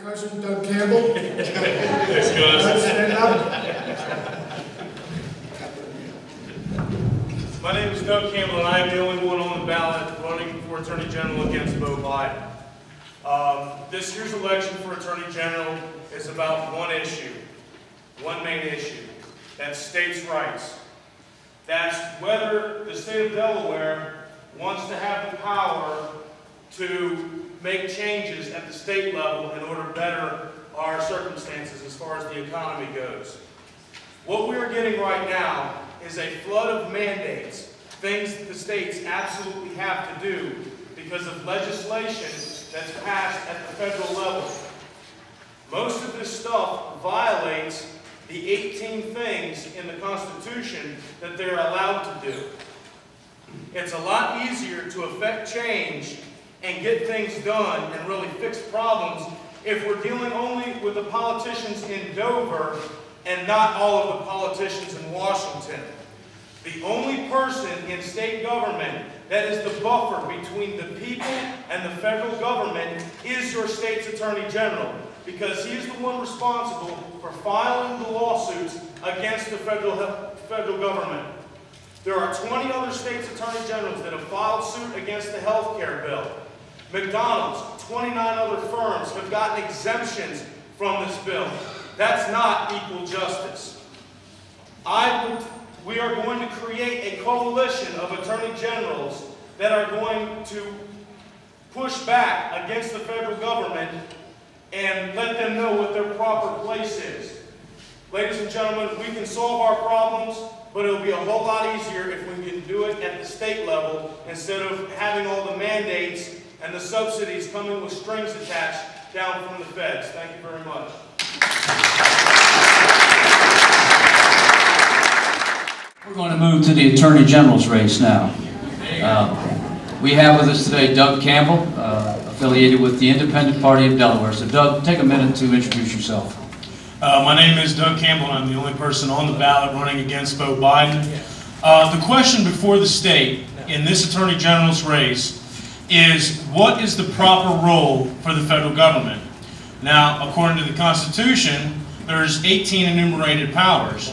cousin, Doug Campbell. Stand up. My name is Doug Campbell, and I am the only one on the ballot running for Attorney General against Bo Biden. This year's election for Attorney General is about one issue, one main issue. That's states' rights. That's whether the state of Delaware wants to have the power to make changes at the state level in order to better our circumstances as far as the economy goes. What we are getting right now is a flood of mandates, things that the states absolutely have to do because of legislation that's passed at the federal level. Most of this stuff violates the 18 things in the Constitution that they're allowed to do. It's a lot easier to affect change and get things done and really fix problems if we're dealing only with the politicians in Dover and not all of the politicians in Washington. The only person in state government that is the buffer between the people and the federal government is your state's Attorney General, because he is the one responsible for filing the lawsuits against the federal government. There are 20 other states' Attorney Generals that have filed suit against the health care bill. McDonald's, 29 other firms have gotten exemptions from this bill. That's not equal justice. We are going to create a coalition of Attorney Generals that are going to push back against the federal government and let them know what their proper place is. Ladies and gentlemen, we can solve our problems, but it'll be a whole lot easier if we can do it at the state level instead of having all the mandates and the subsidies coming with strings attached down from the feds. Thank you very much. We're going to move to the Attorney General's race now. We have with us today Doug Campbell, affiliated with the Independent Party of Delaware. So Doug, take a minute to introduce yourself. My name is Doug Campbell, and I'm the only person on the ballot running against Bo Biden. The question before the state in this Attorney General's race is, what is the proper role for the federal government? Now, according to the Constitution, there's 18 enumerated powers.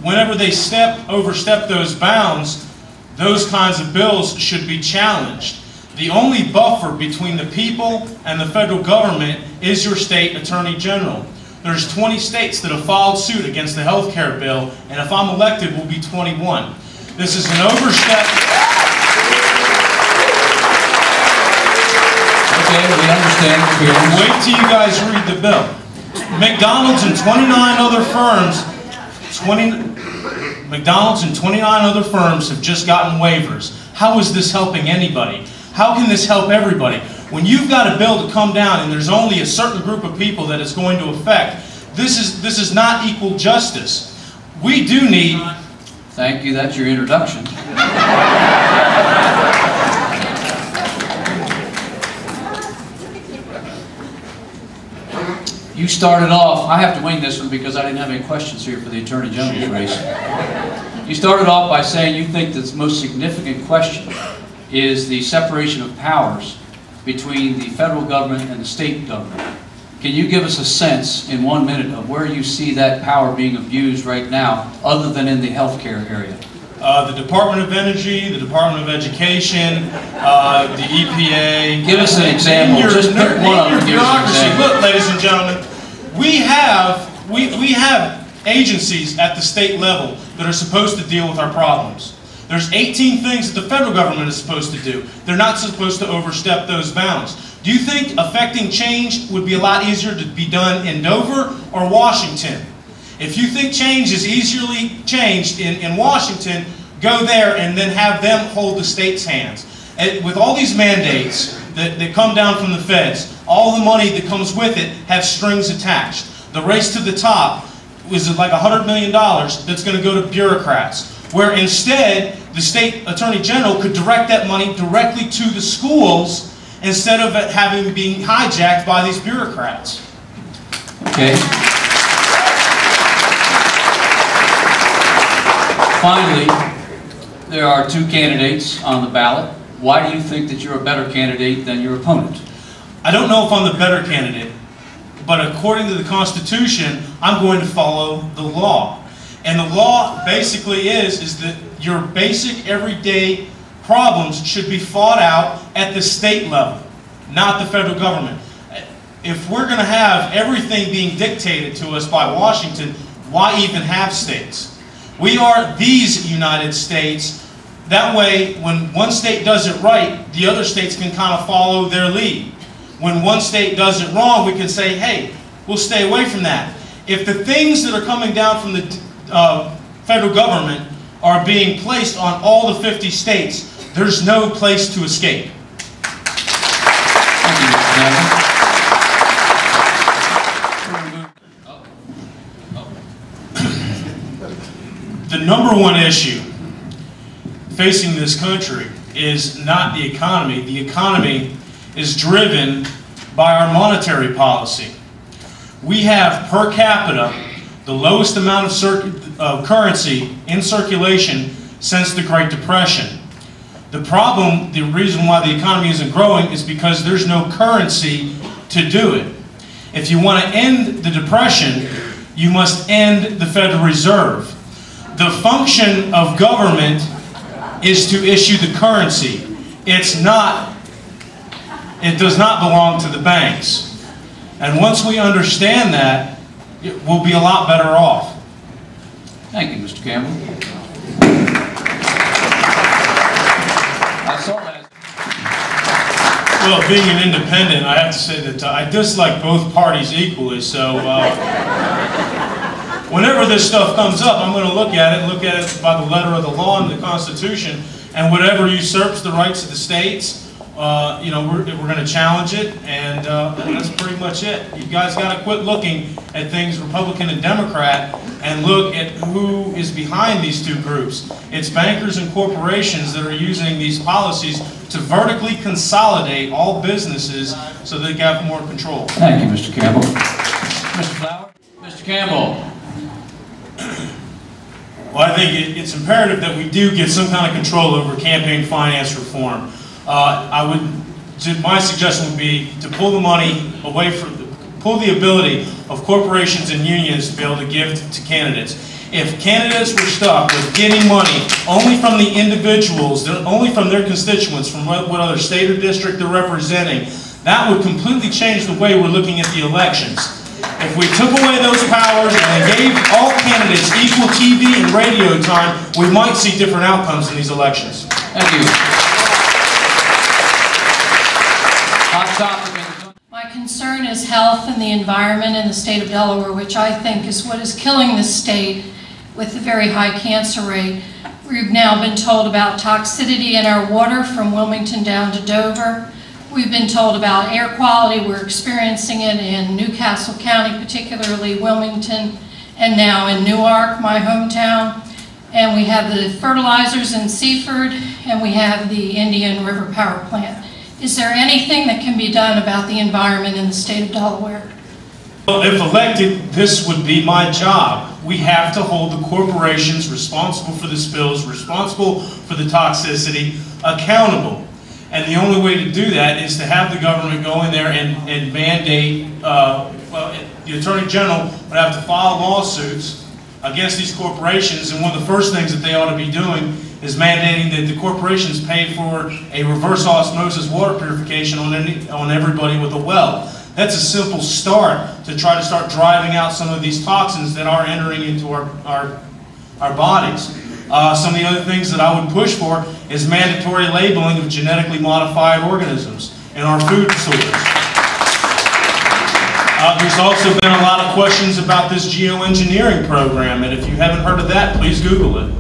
Whenever they overstep those bounds, those kinds of bills should be challenged. The only buffer between the people and the federal government is your state Attorney General. There's 20 states that have filed suit against the health care bill, and if I'm elected, we'll be 21. This is an overstep. Okay, we understand. Wait till you guys read the bill. McDonald's and 29 other firms have just gotten waivers. How is this helping anybody? How can this help everybody? When you've got a bill to come down and there's only a certain group of people that it's going to affect, this is not equal justice. We do need... Thank you, that's your introduction. You started off, I have to wing this one because I didn't have any questions here for the Attorney General's race. You started off by saying you think the most significant question is the separation of powers between the federal government and the state government. Can you give us a sense in 1 minute of where you see that power being abused right now, other than in the healthcare area? The Department of Energy, the Department of Education, the EPA. Give us an example. Just pick one of them. Give us an example. Look, ladies and gentlemen, we have agencies at the state level that are supposed to deal with our problems. There's 18 things that the federal government is supposed to do. They're not supposed to overstep those bounds. Do you think affecting change would be a lot easier to be done in Dover or Washington? If you think change is easily changed in Washington, go there and then have them hold the state's hands. And with all these mandates that come down from the feds, all the money that comes with it has strings attached. The race to the top is like $100 million that's going to go to bureaucrats, where instead the state Attorney General could direct that money directly to the schools instead of it being hijacked by these bureaucrats. Okay. Finally, there are two candidates on the ballot. Why do you think that you're a better candidate than your opponent? I don't know if I'm the better candidate, but according to the Constitution, I'm going to follow the law. And the law basically is that your basic everyday problems should be fought out at the state level, not the federal government. If we're going to have everything being dictated to us by Washington, why even have states? We are these United States. That way, when one state does it right, the other states can kind of follow their lead. When one state does it wrong, we can say, hey, we'll stay away from that. If the things that are coming down from the federal government are being placed on all the 50 states, there's no place to escape. Thank you, Mr. Campbell. The number one issue facing this country is not the economy. The economy is driven by our monetary policy. We have per capita the lowest amount of currency in circulation since the Great Depression. The problem, the reason why the economy isn't growing is because there's no currency to do it. If you want to end the Depression, you must end the Federal Reserve. The function of government is to issue the currency. It does not belong to the banks. And once we understand that, we'll be a lot better off. Thank you, Mr. Campbell. I saw that. Well, being an independent, I have to say that I dislike both parties equally, so whenever this stuff comes up, I'm going to look at it by the letter of the law and the Constitution, and whatever usurps the rights of the states, you know, we're going to challenge it, and that's pretty much it. You guys got to quit looking at things Republican and Democrat and look at who is behind these two groups. It's bankers and corporations that are using these policies to vertically consolidate all businesses so they can have more control. Thank you, Mr. Campbell. Mr. Flower? Mr. Campbell. Well, I think it's imperative that we do get some kind of control over campaign finance reform. My suggestion would be to pull the money away from, pull the ability of corporations and unions to be able to give to candidates. If candidates were stuck with getting money only from the individuals, only from their constituents, from what other state or district they're representing, that would completely change the way we're looking at the elections. If we took away those powers and gave all candidates equal TV and radio time, we might see different outcomes in these elections. Thank you. Hot topic. My concern is health and the environment in the state of Delaware, which I think is what is killing this state with a very high cancer rate. We've now been told about toxicity in our water from Wilmington down to Dover. We've been told about air quality. We're experiencing it in Newcastle County, particularly Wilmington, and now in Newark, my hometown. And we have the fertilizers in Seaford, and we have the Indian River Power Plant. Is there anything that can be done about the environment in the state of Delaware? Well, if elected, this would be my job. We have to hold the corporations responsible for the spills, responsible for the toxicity, accountable. And the only way to do that is to have the government go in there and mandate, well, the Attorney General would have to file lawsuits against these corporations, and one of the first things that they ought to be doing is mandating that the corporations pay for a reverse osmosis water purification on everybody with a well. That's a simple start to try to start driving out some of these toxins that are entering into our bodies. Some of the other things that I would push for is mandatory labeling of genetically modified organisms in our food sources. There's also been a lot of questions about this geoengineering program, and if you haven't heard of that, please Google it.